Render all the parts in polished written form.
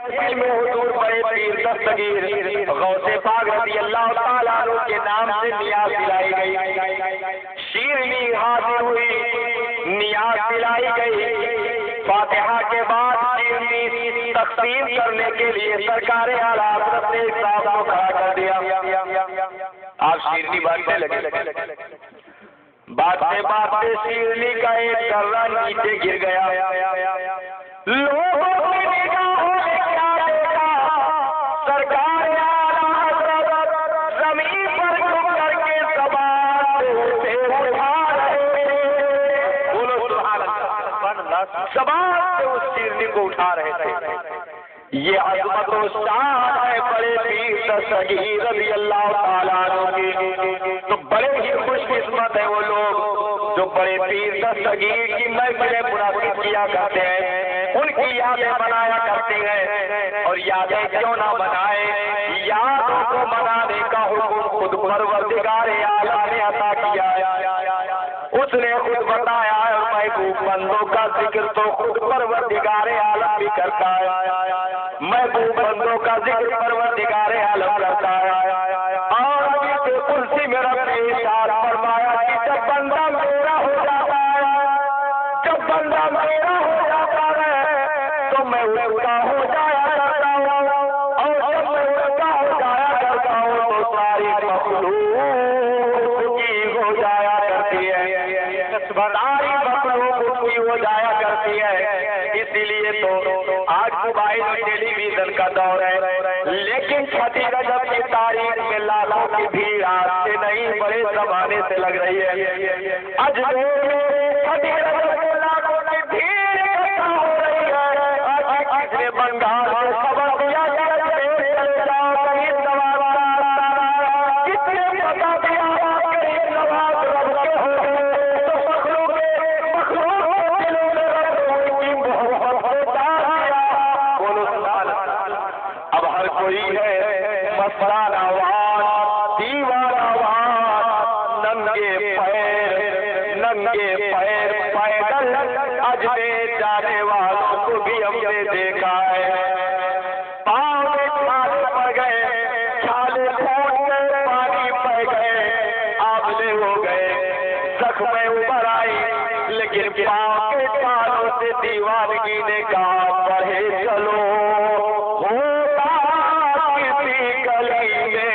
محفل میں حضور بڑے پیر دستگیر غوث پاک رضی اللہ تعالیٰ عنہ کے نام سے نیاز دلائی گئی، شیرنی حاضر ہوئی، نیاز دلائی گئی۔ فاتحہ کے بعد شیرنی تقسیم کرنے کے لیے سرکار اعلیٰ حضرت نے ایک صاحب کو کھڑا کر دیا۔ آپ شیرنی بانٹنے لگے، بانٹتے بانٹتے شیرنی کا ایک ذرہ نیچے گر گیا۔ لوگوں کی نگاہوں نے کیا دیکھا؟ سرکار اعلیٰ حضرت زمین پر جھک کر کے زبان سے اٹھا رہے تھے۔ بولو سبحان اللہ، زبان سے اس شیرنی کو اٹھا رہے تھے۔ یہ عظمت و شان ہے بڑے پیر دستگیر رضی اللہ تعالیٰ عنہ کی۔ تو بڑے ہی خوش قسمت ہے وہ لوگ جو بڑے پیر دستگیر کی محفلیں منعقد کیا کرتے ہیں، ان کی یادیں منایا کرتے ہیں۔ اور یادیں کیوں نہ منائے، یادوں کو منانے کا حکم خود پروردگار اعلیٰ نے عطا کیا ہے۔ اس نے خود بتایا ہے، محبوب بندوں کا ذکر تو خود پروردگار عالم بھی کرتا ہے، محبوب بندوں کا ذکر پروردگار عالم کرتا ہے۔ اور ابھی کرسی میں رب نے ارشاد فرمایا کہ جب بندہ میرا ہو جاتا ہے، جب بندہ میرا ہو جاتا ہے تو میں اس کا ہو جایا کرتا ہوں، اور جب میں اس کا ہو جایا کرتا ہوں تو ساری مخلوق کی ہو جایا کرتی ہے، ساری مخلوق کی ہو جایا کرتی ہے۔ اسی لیے تو آج موبائل اور ٹیلی ویژن کا دور ہے، لیکن چھٹی رجب کی تاریخ میں لاکھوں کی بھیڑ آج سے نہیں بڑے زمانے سے لگ رہی ہے۔ اجمیر میں چھٹی رجب میں لاکھوں کی بھیڑ اکٹھا ہو رہی ہے۔ آج کس نے بنگال سے خبر دیا چلے جاؤ کہیں نواز کا، کس نے بتا دیا کہیں نواز رب کے ہو تو مخلوق کے دلوں میں رب کی محبت کو ڈال دیا۔ بولو سبحان اللہ۔ اب ہر کوئی ہے مستان آواز، دیوانہ آواز، ننگے پیر پیدل اجمیر جانے والوں کو بھی ہم نے دیکھا ہے، پاؤں میں چھالے پڑ گئے، چھالے پھوٹ گئے، پانی پہ گئے، آبلے ہو گئے، زخمیں ابھر آئی، لیکن پاؤں کے چھالوں سے دیوانگی نے کہا بڑھے چلو، ہوتا کسی گلی میں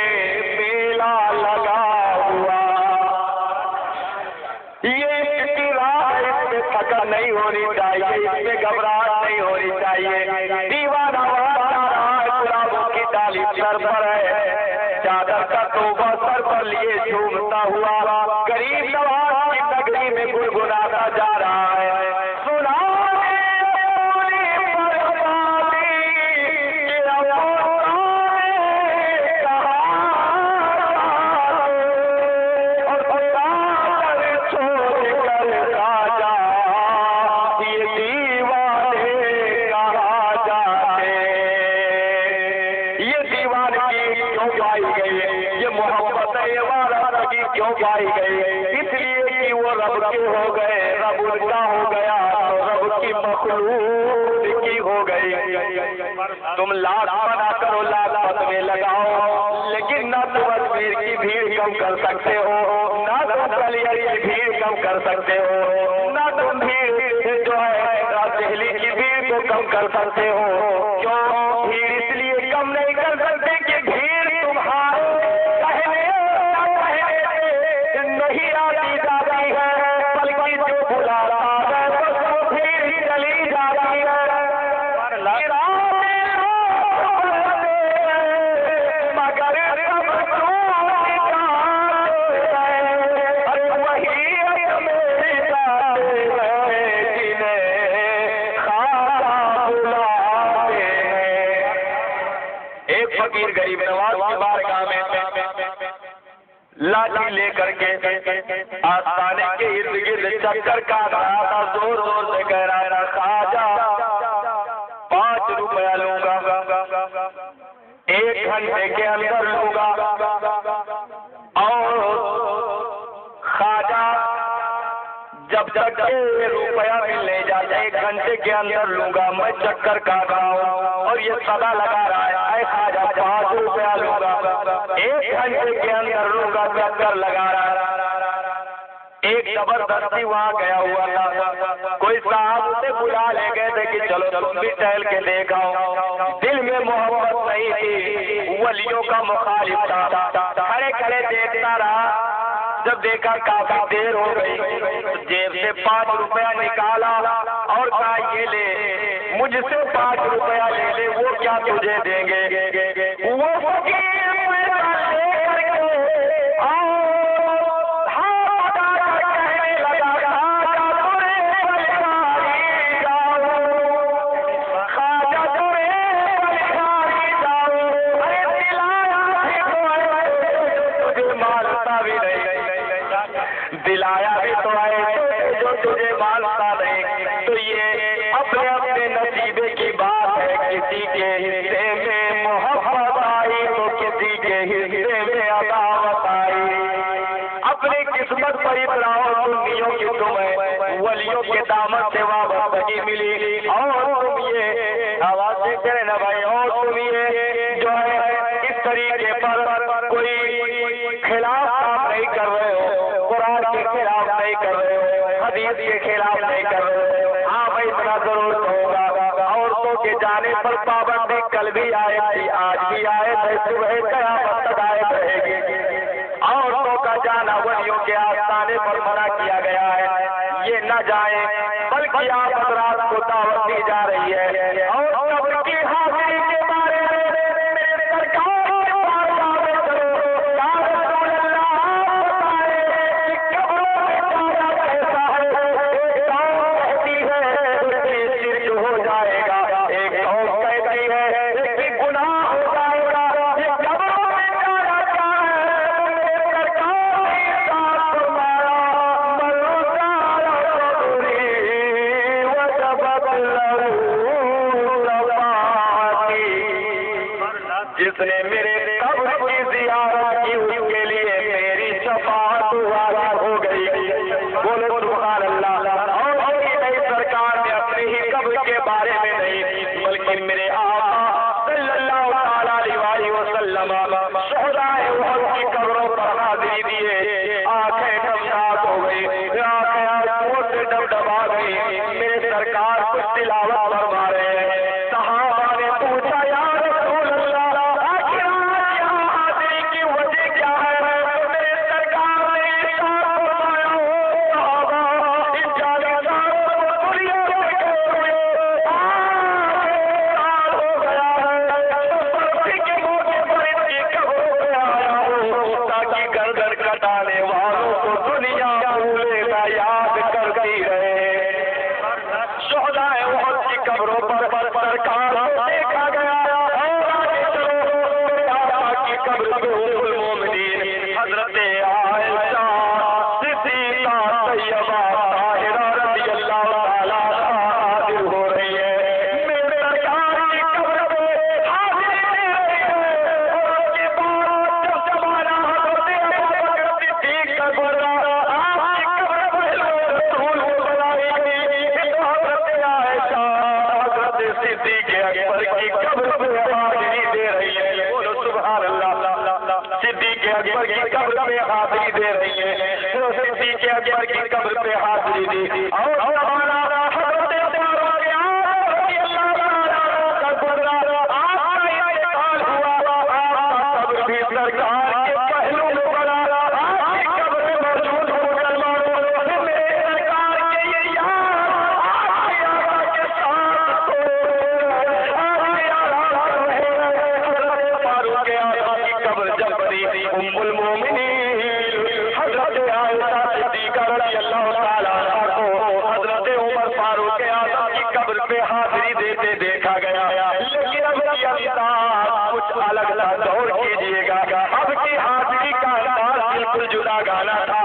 میلہ لگا ہوا۔ یہ اس کی راہ، اس میں تھکن نہیں ہونی چاہیے، اس میں گھبراہٹ نہیں ہونی چاہیے۔ دیوانہ وہاں جا رہا ہے، گلابوں کی ڈالی سر پر ہے، چادر کا توبہ سر پر لیے جھومتا ہوا غریب نواز کی نگری میں گنگناتا جا رہا ہے۔ سنا کیوں پائی گئی؟ اس لیے کہ وہ رب کے ہو گئے، رب ان کا ہو گیا تو رب کی مخلوق کی ہو گئی۔ تم لاکھ بنا کرو، لاکھ فتوے لگاؤ، لیکن نہ تم اجمیر کی بھیڑ کم کر سکتے ہو، نہ تم کلیئر کی بھیڑ کم کر سکتے ہو، نہ تم بھیڑ جو ہے دہلی کی بھیڑ کو کم کر سکتے ہو۔ کیوں بھیڑ اس لیے کم نہیں کر سکتے کہ بھیڑ تمہارے نہیں آتی جاتی ہے، بلکہ جو بلا رہا ہے وہ بھیڑ ہی چلی جاتی ہے۔ فقیر غریب نواز کی بارگاہ میں لاٹھی لے کر کے آستانے کے ارد گرد چکر کاٹ رہا تھا، زور زور سے کہہ رہا تھا خواجہ 5 روپیہ لوں گا، 1 گھنٹے کے اندر لوں گا، اور خواجہ جب تک 1 روپیہ ملنے جاتا 1 گھنٹے کے اندر لوں گا، میں چکر کاٹ رہا ہوں، اور اور یہ صدا لگا رہا ہے، اے خواجہ 5 روپیہ لوں گا، 1 گھنٹے کے اندر لوں گا، چکر لگا رہا ہے۔ ایک زبردستی وہاں گیا ہوا تھا، کوئی صاحب اسے بلا لے گئے تھے کہ چلو تم بھی ٹہل کے دیکھ آؤ۔ دل میں محبت نہیں تھی، ولیوں کا مخالف تھا، کھڑے کھڑے دیکھتا رہا۔ جب دیکھا کافی دیر ہو گئی، جیب سے 5 روپیہ نکالا اور کہا یہ لے، مجھ سے 5 روپیہ لے لے، وہ کیا تجھے دیں گے؟ وہ فقیر دلایا بھی تو آئے جو تجھے مانتا نہیں۔ تو یہ اپنے اپنے نصیبے کی بات ہے، کسی کے حصے میں محبت آئی تو کسی کے حصے میں عداوت آئی۔ اپنی قسمت پر اتراؤ، سنیوں کی تمہیں ولیوں کے دامن سے وابستگی ملی، اور تم یہ آواز دیتے رہے نا بھائی، اور تم یہ جو ہے اس طریقے پر کوئی خلاف کام نہیں کر رہے ہو، قرآن کے خلاف نہیں کر رہے ہو، حدیث کے خلاف نہیں کر رہے ہو۔ ہاں بھائی اتنا ضرور ہوگا، عورتوں کے جانے پر پابندی کل بھی آئے تھی، آج بھی آئے تھے، صبح قیامت تک آئے رہے گی۔ عورتوں کا جانا ولیوں کے آستانے پر منع کیا گیا ہے، یہ نہ جائیں، بلکہ آپ حضرات کو دعوت دی جا رہی ہے۔ اور قبر کی حاضری کے بارے میں جس نے میرے قبر کی زیارت کی اس کے لیے میری شفاعت ہو گئی، بولو سبحان اللہ۔ اور نئی سرکار نے اپنی ہی قبر کے بارے میں نہیں بلکہ میرے آقا صلی اللہ علیہ وسلم شہدائے احد کی قبروں پر حاضری دیے، آنکھیں نمناک ہو گئی، آنکھیں آنسوؤں سے ڈبڈبا گئی۔ میرے سرکار کچھ تلاوت فرما رہے ہیں، صحابہ نے پوچھا یا رسول اللہ اکبر کی قبر پہ حاضری دے رہی ہے، صدیق اکبر کی قبر پہ حاضری دی، اور ہمارا حضرت فاروق اعظم رضی اللہ عنہ کا گزرا، آپ کا انتقال ہوا، آپ کا قبر بھی سرکار کے پہلو میں پڑا، آپ کی قبر میں موجود ہو مسلمانوں، میرے سرکار کے یہ یار آپ کے آقا کے ساتھ آپ کے آرام کر رہے ہیں۔ حضرت فاروق اعظم کی قبر جب بنی، ام المومنین حضرت عائشہ صدیقہ رضی اللہ تعالیٰ عنہ کو حضرت عمر فاروق اعظم کی قبر پہ حاضری دیتے دیکھا گیا، لیکن اب کی انداز کچھ الگ تھا، غور کیجیے گا، اب کی حاضری کا انداز بالکل جدا گانا تھا۔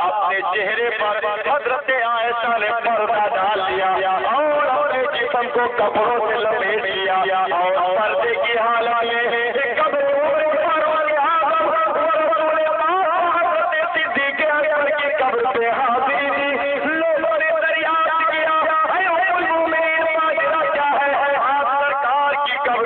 اپنے چہرے پر حضرت عائشہ نے پردہ ڈال دیا اور اپنے جسم کو کپڑوں سے لپیٹ لیا، اور پردے کی حالت میں قبر قبر پہ حاضری دی، لوگوں نے دریافت کیا، اے ام المومنین ماجرا کیا ہے؟ آپ سرکار کی قبر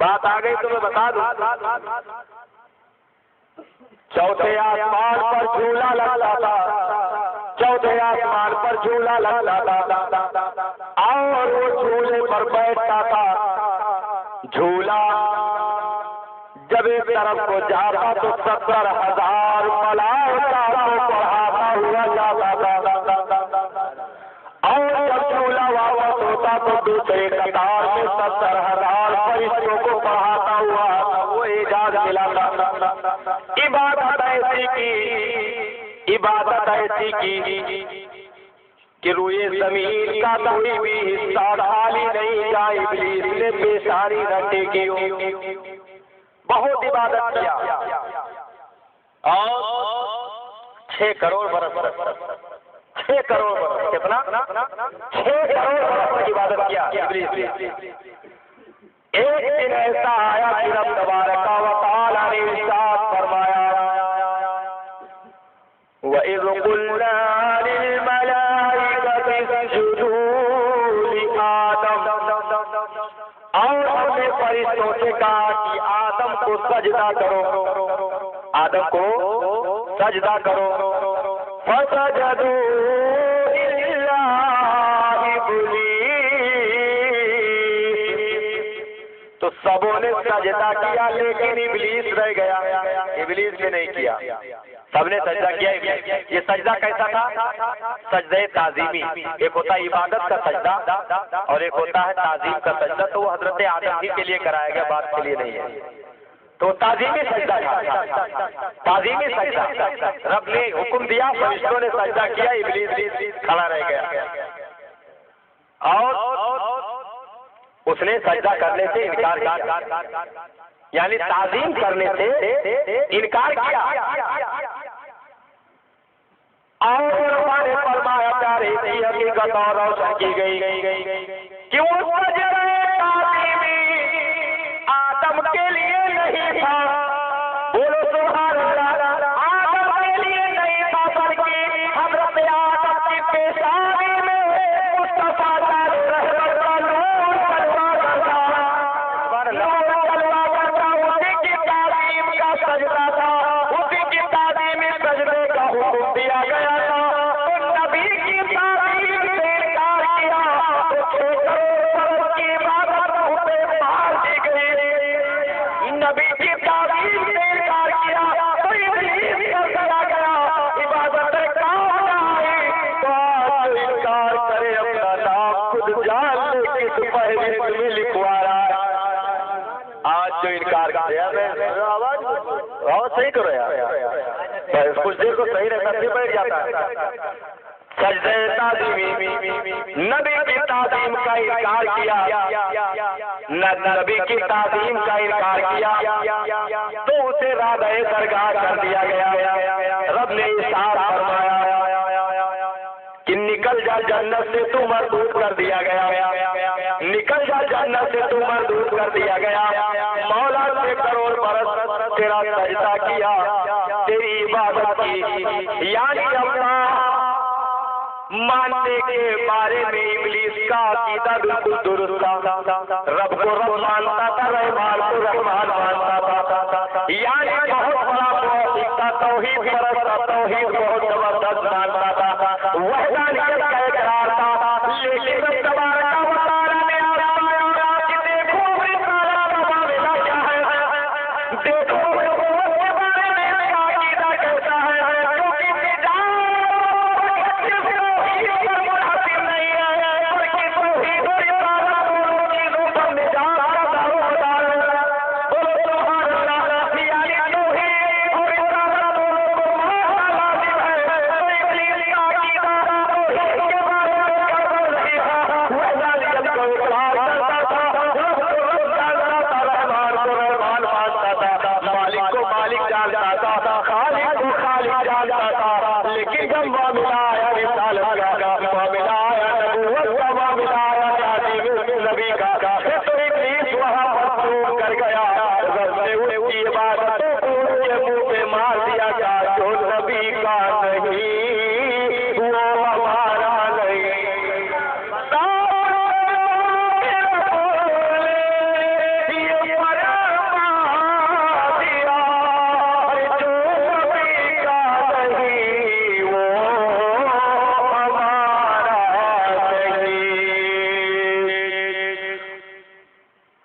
بات آ گئی تو میں بتا دوں، چوتھے آسمان پر جھولا لگتا تھا، چوتھے آسمان پر جھولا لگتا تھا اور وہ جھولے پر بیٹھتا تھا، جھولا جب ایک طرف کو جاتا تو 70,000 ملائکہ کو پڑھاتا ہوا جاتا تھا، اور جب جھولا واپس ہوتا تو دوسرے قطار میں 70,000 فرشتوں کو پڑھاتا ہوا وہ اعزاز ملا تھا۔ عبادت ایسی کی کہ روئے زمین کا کوئی بھی حصہ خالی نہیں جا ابلیس نے پیشانی رکھے کی، بہت عبادت کیا اور 6 کروڑ برس 6 کروڑ برس کتنا 6 کروڑ برس کی عبادت کیا ابلیس نے۔ ایک دن ایسا آیا کہ رب تبارک و تعالی نے ارشاد فرمایا وَإِذْ قُلْنَا لِلْمَلَائِكَةِ اسْجُدُوا لِآدَمَ، اور ہم نے فرشتوں سے کہا کہ آدم کو سجدہ کرو، آدم کو سجدہ کرو، فَسَجَدُوا إِلَّا إِبْلِيسَ، تو سبوں نے سجدہ کیا لیکن ابلیس رہ گیا، ابلیس نے نہیں کیا، سب نے سجدہ کیا ابلیس۔ یہ سجدہ کیسا تھا؟ سجدہ تعظیمی، ایک ہوتا ہے عبادت کا سجدہ اور ایک ہوتا ہے تعظیم کا سجدہ، تو وہ حضرت آدم ہی کے لیے کرایا گیا، بات کے لیے نہیں ہے، تو تعظیمی سجدہ تھا، تعظیمی سجدہ، رب نے حکم دیا، فرشتوں نے سجدہ کیا، ابلیس کھڑا رہ گیا اور اس نے سجدہ کرنے سے انکار کیا، یعنی تعظیم کرنے سے انکار کیا، اور ہمارے فرمایا پیارے کی حقیقت اور روشن کی گئی کہ وہ سجدہ تعظیمی آدم کے لیے نہیں تھا، بولو سبحان اللہ، آدم کے لیے نہیں تھا بلکہ حضرت آدم کی پیشانی میں مصطفیٰ رحمت کا نور جلوہ کرتا، اسی کی تعظیم کا سجدہ تھا، اسی کی تعظیمی سجدے کا حکم دیا گیا تھا، تو نبی کی تعظیم سے انکار کیا تو 6 کروڑ برس کی عبادت اسے مار دی گئی، نبی کی تعظیم سے انکار کیا تو ابلیس کر دیا گیا، عبادت کام آئی تو آج انکار کرے اپنا نام خود جان لے کس فہرست میں لکھوایا، آج جو انکار کیا آواز صحیح کرو یار، کچھ دیر کو صحیح رہتا پھر بیٹھ جاتا ہے۔ سجدہ تعظیمی، نبی کی تعظیم کا انکار کیا، نبی کی تعظیم کا انکار کیا تو اسے رادہ درگاہ کر دیا گیا، رب نے ارشاد فرمایا کہ نکل جا جنت سے تو مردود کر دیا گیا، نکل جا جنت سے تو مردود کر دیا گیا، مولا 6 کروڑ برس تیرا سجدہ کیا، تیری عبادت کی، یعنی اللہ ماننے کے بارے میں ابلیس کا عقیدہ بالکل درست تھا، رب کو رب مانتا تھا، رحمان کو رحمان مانتا تھا، یعنی بہت بڑا موحد تھا، توحید پرست، توحید بہت زبردست مانتا تھا، وحدانیت کا اقرار تھا، لیکن رب تبارک و تعالی نے آیا کہ دیکھو رسالہ کا معاملہ کیا ہے، دیکھو نبوت کے بارے میں اس کا عقیدہ کیسا ہے، کیونکہ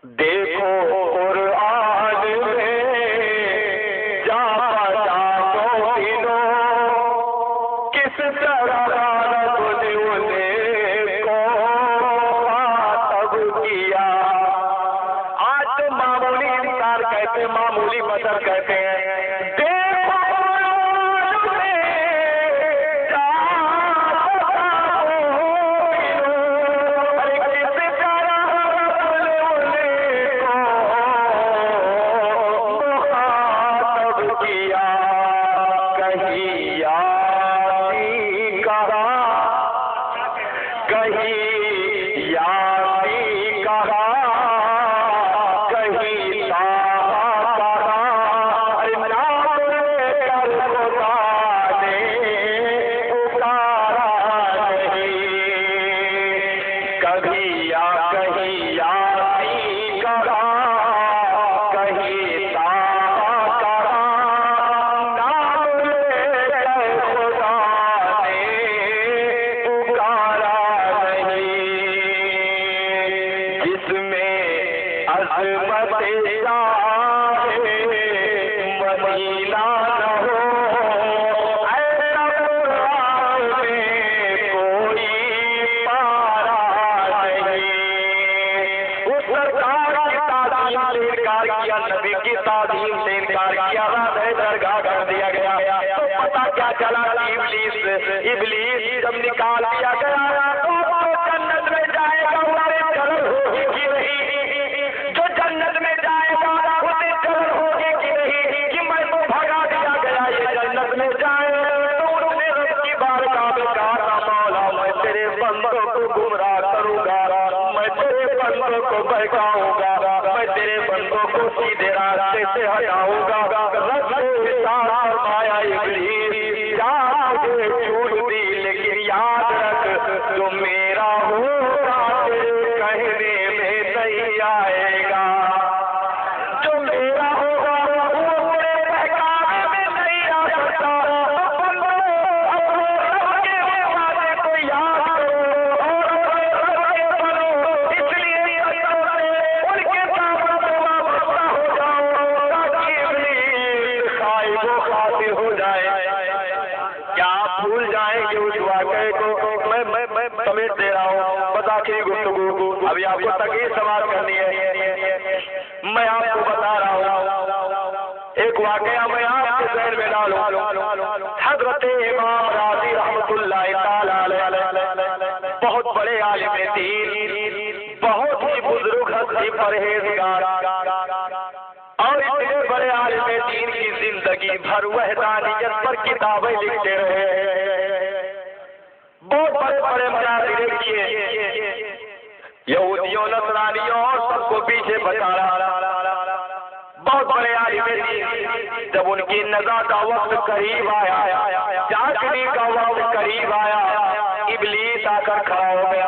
دیکھو قرآن میں جا بجا دو کس طرح رب نے انہیں کو خاطب کیا. آج تو معمولی انسان کہتے ہیں، معمولی بشر کہتے ہیں ابلیس جب نکال دیا گیا تو جنت میں جائے گا اسے جلن ہوگی کہ نہیں، جو جنت میں جائے گا اسے جلن ہوگی کہ نہیں کہ میں تو بھگا دیا گیا یہ جنت میں جائے. تو اس نے رب کی بارگاہ میں کہا مولا میں تیرے بندوں کو گمراہ کروں گا، میں تیرے بندوں کو بہکاؤں گا، میں تیرے بندوں کو سیدھے راستے سے ہٹاؤں گا. رب نے فرمایا ابلیس جا مجھے چھوڑ دی، لیکن یاد رکھ جو میرا ہوگا تیرے کہنے میں نہیں آئے گا، جو میرا ہوگا وہ تیرے بہکانے میں نہیں آ سکتا. اپنے رب کے وعدے کو یاد کرو اور اپنے رب کے بنو، اس لیے ان کے ساتھ وابستہ ہو جاؤ تاکہ ابلیس خائب و خاطر ہو جائے. کیا آپ بھول جائیں کہ اس واقعے کو میں سمیٹ دے رہا ہوں بس آخری گفتگو ابھی آپ کو تقریر سماعت کرنی ہے. میں آپ کو بتا رہا ہوں ایک واقعہ میں آپ کے ذہن میں ڈالوں. حضرت امام راضی رحمۃ اللہ تعالی علیہ بہت بڑے عالم دین، بہت ہی بزرگ ہستی پرہیزگار اور اتنے بڑے عالم دین کی زندگی بھر وحدانیت پر کتابیں لکھتے رہے، بہت بڑے بڑے مناظرے کیے، یہودیوں نصرانیوں اور سب کو پیچھے بچایا. بہت بڑے عالم دین جب ان کی نزا کا وقت قریب آیا، جاگنے کا وقت قریب آیا، ابلیس آ کر کھڑا ہو گیا.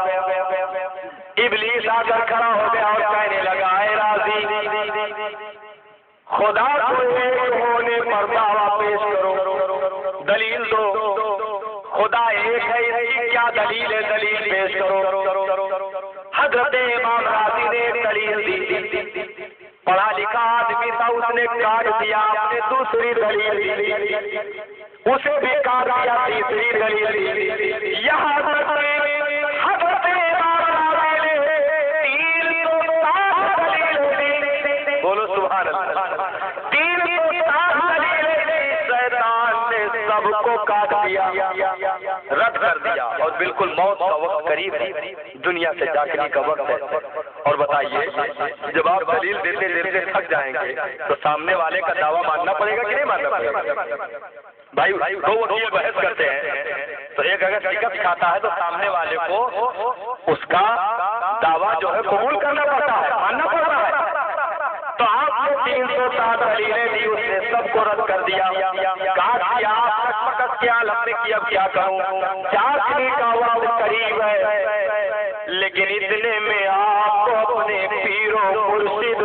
ابلیس آ کر کھڑا ہو گیا اور کہنے لگا اے راضی خدا کو ایک ہونے پر دعویٰ پیش کرو، دلیل دو، خدا ایک ہے اس کی کیا دلیل ہے، دلیل پیش کرو. حضرت امام راضی نے ایک دلیل دی، پڑھا لکھا آدمی تھا، اس نے کاٹ دیا اپنے دوسری دلیل دی، اسے بھی کاٹ دیا تیسری دلیل دی. یہاں تک حضرت امام راضی نے 307 دلیل دی. بولو سبحان اللہ. 307 دلیل دی. شیطان نے سب کو کاٹ دیا، رد کر دیا اور بالکل موت کا وقت قریب ہے، دنیا سے جاگنے کا وقت ہے. اور بتائیے جب آپ دلیل دیتے دیتے تھک جائیں گے تو سامنے والے کا دعویٰ ماننا پڑے گا کہ نہیں ماننا پڑے گا؟ بھائی دو وکیل بحث کرتے ہیں تو ایک اگر شکست کھاتا ہے تو سامنے والے کو اس کا دعویٰ جو ہے قبول کرنا پڑتا ہے، ماننا پڑتا ہے. تو آپ کو 307 دلیلیں دی، اس نے سب کو رد کر دیا. کہا کہ آپ کے عالم میں کی اب کیا کروں، جاگنے کا وقت قریب ہے، لیکن اتنے میں آپ کو اپنے پیر و مرشد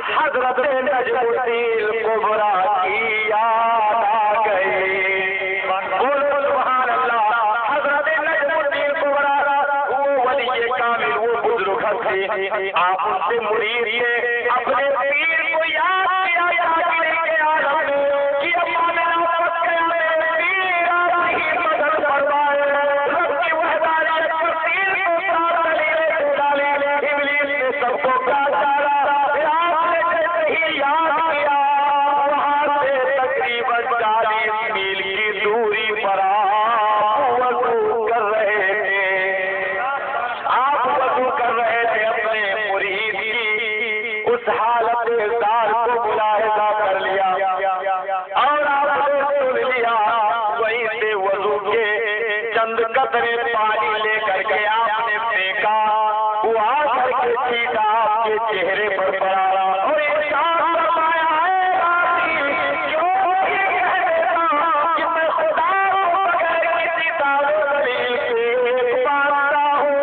حضرت نجم الدین کبریٰ کی یاد آ گئی. بولو سبحان اللہ. حضرت نجم الدین کبریٰ وہ ولی کامل، وہ بزرگ تھی آپ ان سے مرید تھے اپنے پیر کو یاد کیا جاگنے کے عالم میں کہ اب میرا وقت گیا میرے پیر آپ ہی مدد فرمائے رب کی وحدانیت پر پیر کو ساتھ لیے ڈالے ابلیس نے سب کو کاٹا آپ نے جیسے ہی یاد کیا وہاں سے تقریباً 40 میل کی دوری پر آپ وضو کر رہے تھے اپنے مرید کی اس حالت دار کو ملاحظہ کر لیا اور آپ نے سن لیا وہیں سے وضو کے چند قطرے پانی لے کر کے آپ نے پھینکا وہ آ کر کے سیدھا آپ کے چہرے پر پڑا اور ارشاد فرمایا ہے کیوں کہ میں خدا کو بغیر کسی دعوے دلیل کے ایک مانتا ہوں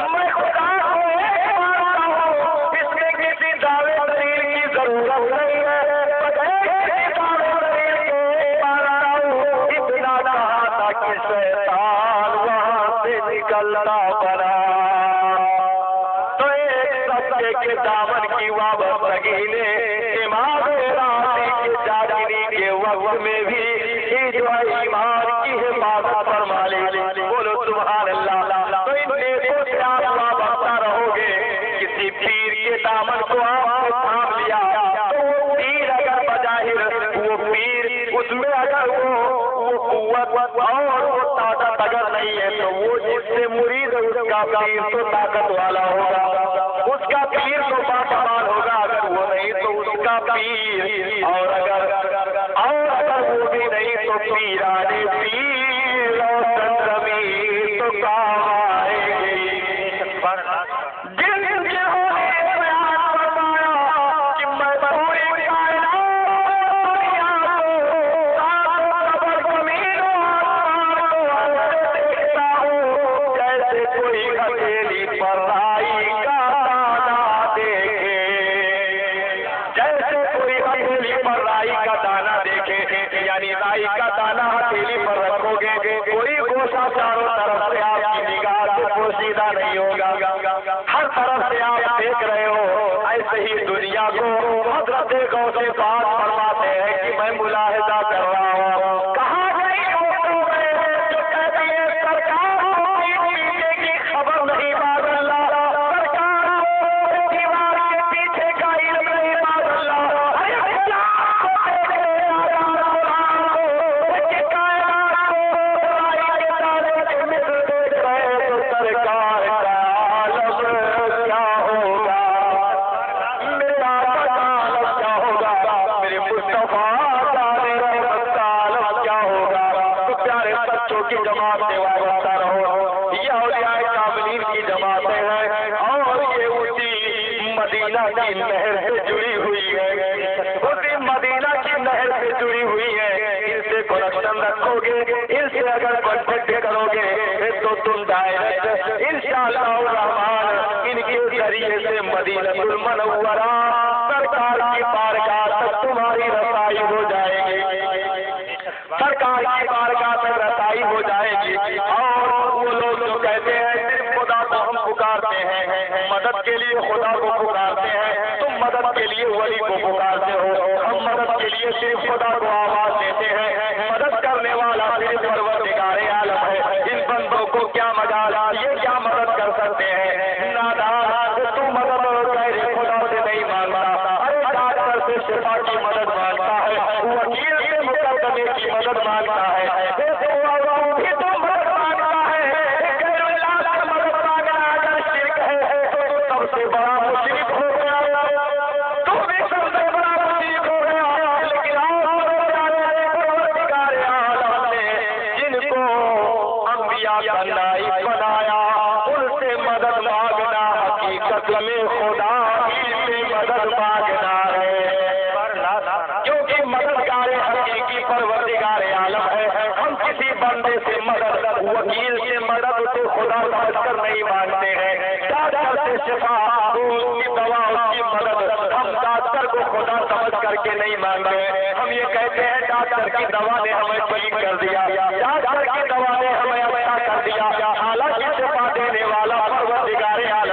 میں خدا کو ایک مانتا ہوں اس میں کسی دعوے دلیل کی ضرورت نہیں ہے بغیر کسی دعوے دلیل کے ایک مانتا ہوں اتنا کہا تھا کہ شیطان وہاں سے نکلنا پڑا تو ایک سچے کے دامن کی وابستگی نے امام راضی کے جاگنے کے وقت میں بھی جو ایمان کی حفاظت فرما لی بولو سبحان اللہ تو ان نیکوں سے آپ وابستہ رہو گے کسی پیر کے دامن کو آپ نے تھام لیا تو وہ پیر اگر بظاہر وہ پیر اس میں اگر وہ قوت اور وہ طاقت اگر نہیں ہے تو وہ جس سے مرید ہے اس کا پیر تو طاقت والا ہوگا اس کا پیر تو باکمال ہوگا اگر وہ نہیں تو اس کا پیر اور اگر وہ بھی نہیں تو پیرانے پیر اور زمین تو کام آئے گی جن جنہوں نے بیان فرمایا کہ میں پوری کائنات دنیا کو زمین و آسمان کو دیکھتا ہوں جیسے کوئی ہتھیلی پر رائی کا دانا دیکھے جیسے کوئی ہتھیلی پر رائی کا دانا دیکھے یعنی رائی کا دانا ہتھیلی پر رکھو گے کوئی گوشہ چاروں طرف سے آپ کی نگاہ سے پوشیدہ نہیں ہوگا ہر طرف سے آپ دیکھ رہے ہو ایسے ہی دنیا کو حضرت غوث پاک فرماتے ہیں کہ میں ملاحظہ کر رہا ہوں کہاں گئی عورتوں میں جو کہتی ہے سرکار کو پیچھے کی خبر نہیں باز اللہ سرکار کو دیوار کے پیچھے کا علم نہیں باز اللہ ارے اسلام کو دیکھے قرآن کو کائنات کو رائی کے دانے کے مثل دیکھ رہے تو سرکار کا عالم کیا ہوگا میرا عالم کیا ہوگا میرے مصطفیٰ کا عالم کیا ہوگا تو پیارے بچوں کی جماعت سے وابستہ رہو یہ اولیاء کاملین کی جماعتیں ہیں اور یہ اسی مدینہ کی نہر سے جڑی ہوئی ہے اسی مدینہ کی نہر سے جڑی ہوئی ہے ان سے کنیکشن رکھو گے ان سے اگر کانٹیکٹ کرو گے تو تم ڈائریکٹ انشاءاللہ الرحمن ان کے ذریعے سے مدینہ المنورہ سرکار کی بارگاہ تک تمہاری رسائی ہو جائے گی سرکار کی بارگاہ تک رسائی ہو جائے گی اور وہ لوگ جو کہتے ہیں صرف خدا کو ہم پکارتے ہیں مدد کے لیے خدا کو پکارتے ہیں تم مدد کے لیے ولی کو پکارتے ہو ہم مدد کے لیے صرف خدا کو آواز دیتے ہیں مدد کرنے والا صرف پروردگار عالم ہے ان بندوں کو کیا مجال یہ کیا مدد کر سکتے ہیں نادان تو مدد غیر خدا سے نہیں مانگتا ارے ڈاکٹر سے شفا کی مدد مانگتا ہے وکیل سے مقدمے کی مدد مانگتا ہے بھی تو مدد مانگتا ہے غیر اللہ سے مدد مانگنا اگر شرک ہے تو سب سے بڑا مشرک ہو گیا تو بھی سب سے بڑا مشرک ہو گیا لیکن پروردگار عالم نے جن کو انبیاء کا نائب بنایا ان سے مدد مانگنا حقیقت میں خدا ہی سے مدد مانگنا ہے کیونکہ مددگار حقیقی پروردگار عالم ہے ہم کسی بندے سے مدد وکیل سے مدد تو خدا سمجھ کر نہیں مانگتے ہیں ڈاکٹر سے شفا اس کی دوا اس کی مدد ہم ڈاکٹر کو خدا سمجھ کر کے نہیں مانگتے ہم یہ کہتے ہیں ڈاکٹر کی دوا نے ہمیں ٹھیک کر دیا ڈاکٹر کی دوا نے ہمیں اچھا کر دیا حالانکہ شفا دینے والا پروردگار عالم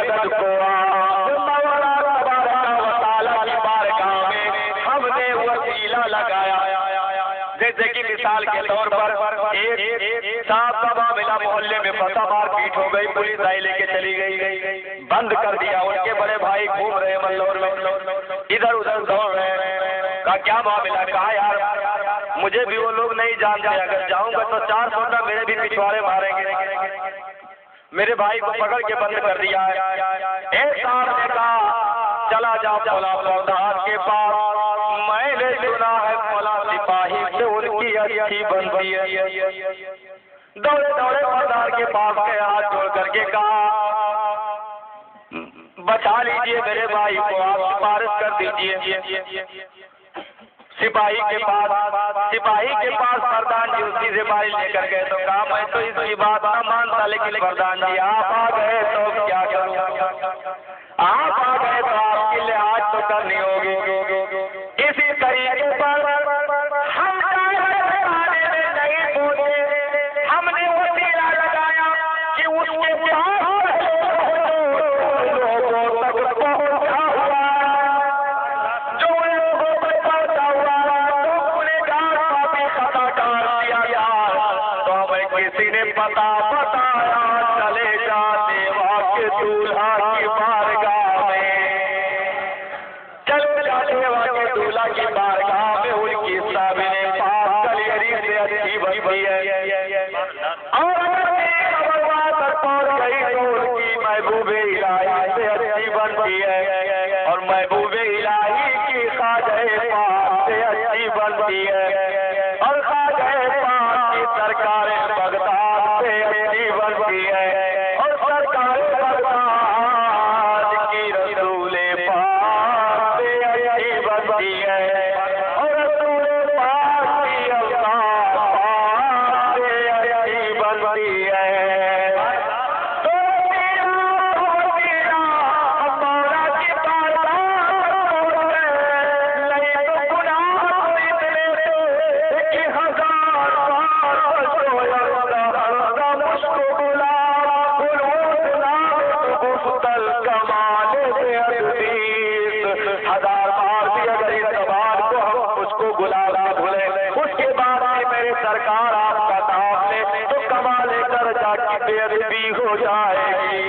مدد کو مولا تبارک و تعالی کی بارگاہ میں ہم نے وسیلہ لگایا۔ جیسے کہ مثال کے طور پر ایک صاحب کا معاملہ محلے میں پتہ مار پیٹ ہو گئی، پولیس آئی لے کے چلی گئی، بند کر دیا۔ ان کے بڑے بھائی گھوم رہے ملور میں، ادھر ادھر دوڑ رہے، کہا کیا معاملہ؟ کہا یار مجھے بھی وہ لوگ نہیں جانتے، اگر جاؤں گا تو 400 میرے بھی پچھواڑے ماریں گے۔ میرے بھائی کو پکڑ کے بند کر دیا ہے۔ ایک صاحب نے کہا چلا جا فلاں فوجدار کے پاس، میں نے سنا ہے فلاں سپاہی سے ان کی اچھی بنتی ہے۔ دوڑے دوڑے فوجدار کے پاس گئے، ہاتھ جوڑ کر کے کہا بچا لیجئے میرے بھائی کو، آپ سفارش کر دیجئے۔ سپاہی کے پاس پردھان جی اسی سپاہی لے کر گئے تو کہا میں تو اس کی بات نہ مانتا، لیکن پردھان جی آپ آ گئے تو کیا کروں؟ آپ آ گئے تو آپ کی لحاظ تو کرنی ہوگی۔ اسی طریقے پر ہم نہیں پوچھے، ہم نے وسیلہ لگایا کہ اس کے پاس لوگوں تک پہنچا ہوا، جو لوگوں تک پہنچا ہوا تو انہیں گار کا بھی خطا ڈال دیا گیا۔ تو ہمیں کسی نے بتایا چلے جا دیوا کے دولہا کی بارگاہ میں، چلے جا دیوا کے دولہا کی بارگاہ میں، ان کی صابر پاک کلیری سے اچھی بنتی ہے، اور اگر ایک خبر تک پہنچ گئی تو ان کی محبوب الہی سے اچھی بنتی ہے، اور محبوب الہی کی خواجہ پاک سے اچھی بنتی ہے، اور خواجہ پاک کی سرکار بغداد سے اچھی بنتی ہے، اور سرکار بغداد کی رسول پاک سے اچھی بنتی ہے، اور رسول پاک کی اللہ پاک سے اچھی بنتی ہے۔ ہو جائے گی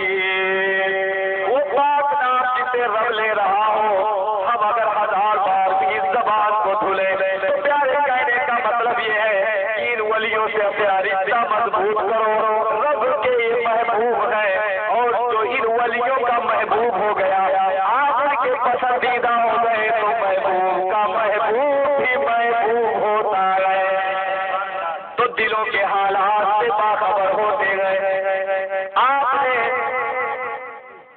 وہ پاک نام جسے رب لے رہا ہو، ہم اگر 1000 بار بھی اس زبان کو دھلے تو پیارے کہنے کا مطلب یہ ہے کہ ان ولیوں سے پیاری رشتہ مضبوط کرو، رب کے یہ محبوب ہے، اور جو ان ولیوں کا محبوب ہو گیا آپ ان کے پسندیدہ ہو گئے تو محبوب کا محبوب بھی محبوب ہوتا ہے، تو دلوں کے حالات سے باخبر ہوتے گئے۔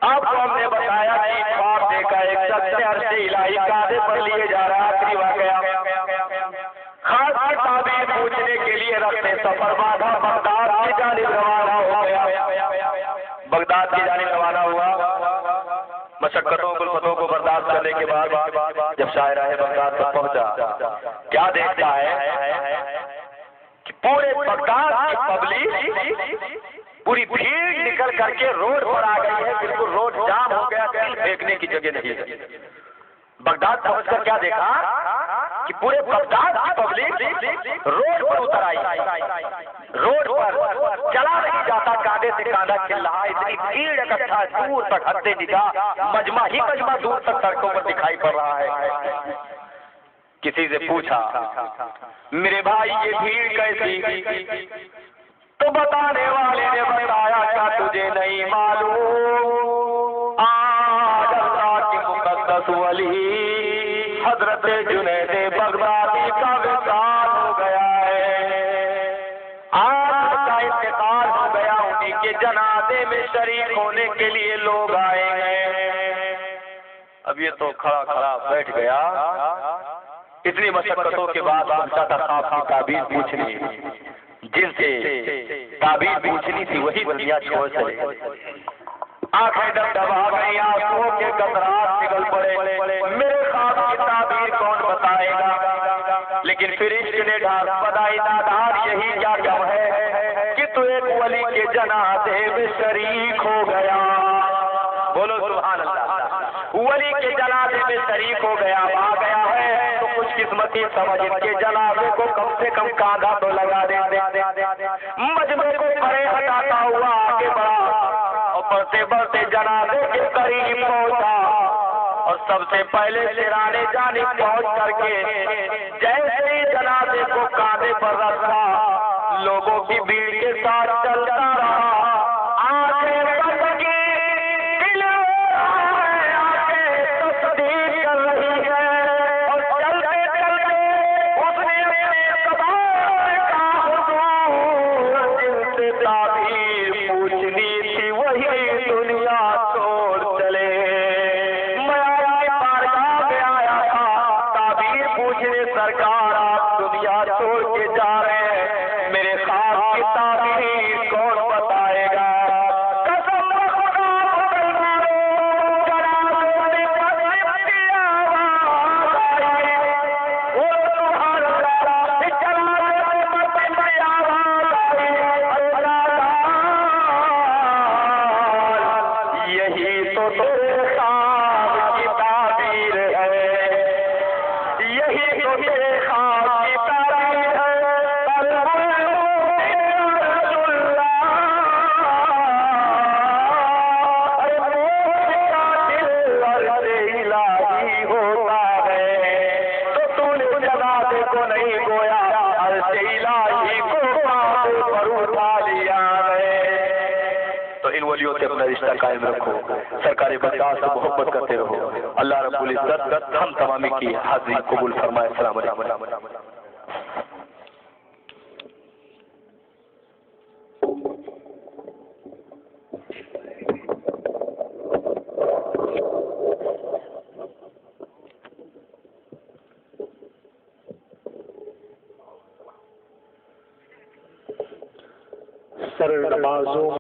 آپ کو ہم نے بتایا کہ خواب دیکھا ایک شخص عرش الہی کاندھے پر لیے جا رہا، آخری واقعہ خاص تعبیر پوچھنے کے لیے رکھتے سفر باندھا، بغداد کی جانب روانہ ہو گیا، بغداد کی جانب روانہ ہوا۔ مشقتوں الفتوں کو برداشت کرنے کے بعد جب شاعرہ بغداد تک پہنچا، کیا دیکھتا ہے کہ پورے بغداد کی پبلک پوری بھیڑ نکل کر کے روڈ پر آ گئی ہے، بالکل روڈ جام ہو گیا، تیل پھینکنے کی جگہ نہیں ہے۔ بغداد پہنچ کر کیا دیکھا کہ پورے بغداد کی پبلک روڈ پر اتر آئی، روڈ پر چلا نہیں جاتا، کاندھے سے کاندھا کھل رہا، اتنی بھیڑ اکٹھا دور تک حد نگاہ مجمع ہی مجمع دور تک سڑکوں پر دکھائی پڑ رہا ہے۔ کسی سے پوچھا میرے بھائی یہ بھیڑ کیسی؟ تو بتانے والے نے بتایا کیا تجھے نہیں معلوم، آج اللہ کی مقدس ولی حضرت جنید بغدادی کا وصال ہو گیا ہے، آج کا انتقال ہو گیا، انہی کے جنازے میں شریک ہونے کے لیے لوگ آئے ہیں۔ اب یہ تو کھڑا کھڑا بیٹھ گیا، اتنی مشقتوں کے بعد پہنچا تھا خواب کی تعبیر پوچھنی، جن سے تعبیر پوچھنی تھی وہی دنیا چھوڑ چلے، آنکھیں ڈبڈبا گئی، آنسوؤں کے قطرات پگھل پڑے، میرے خواب کی تعبیر کون بتائے گا؟ لیکن پھر عشق نے ڈھال بدائی نادار یہی کیا کم ہے کہ تو ایک ولی کے جنازے میں شریک ہو گیا، بولو سبحان اللہ۔ ولی کے جنازے میں شریک ہو گیا، آ گیا ہے تو خوش قسمتی سمجھ ان کے جنازے کو کم سے کم کاندھا تو لگا دیتے۔ مجمع کو پرے ہٹاتا ہوا آگے بڑھا اور بڑھتے بڑھتے جنازے کے قریب پہنچا اور سب سے پہلے سرانے جانب پہنچ کر کے جیسے ہی جنازے کو کاندھے پر رکھا، لوگوں کی بھیڑ کے ساتھ چلتا رہا، آنکھیں بند کی، دل آنکھیں تصدیق کر رہی ہے اور چلتے چلتے اس نے اپنے زبان کا حضور جن سے تعبیر پوچھنی تھی وہی دنیا چھوڑ چلے۔ میں آپ کی بارگاہ میں آیا تھا تعبیر پوچھنے، سرکار آپ دنیا چھوڑ کے جا رہے ہیں، میرے خواب کی تعبیر کون بتائے گا؟ قسم خدا مسلمانوں، جنازے میں فرشتے کی آواز آئی، وہ سبحان اللہ، اس جنازے میں فرشتے کی آواز آئی، اللہ یہی تو تیرے خواب کی تعبیر ہے، یہی تو تیرے خواب کی تعبیر ہے۔ کو نہیں گویا عرش الہی کو پاؤں پر اٹھا لیا ہے۔ تو ان ولیوں سے اپنا رشتہ قائم رکھو، سرکار بندگاہ سے محبت کرتے رہو۔ اللہ رب العزت ہم تمامی کی حاضری قبول فرمائے۔ السلام علیکم۔ سر نمازوں